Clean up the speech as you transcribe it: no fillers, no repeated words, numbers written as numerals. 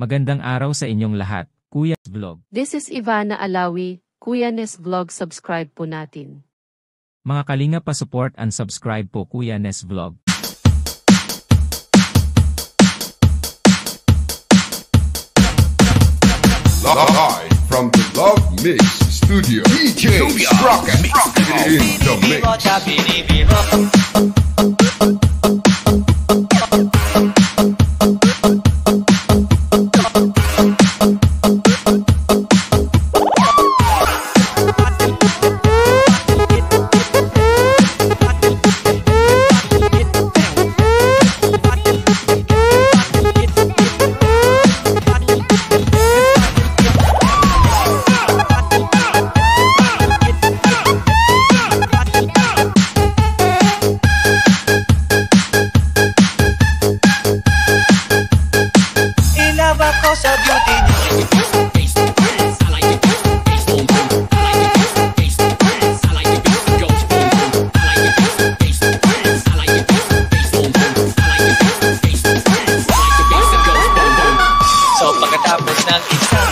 Magandang araw sa inyong lahat, Kuya's Vlog. This is Ivana Alawi, Kuya Nes Vlog. Subscribe po natin. Mga kalinga pa-support and subscribe po Kuya Nes Vlog. Live from the Love Mix Studio, DJ Sprocket in the mix. So pagkatapos ng isang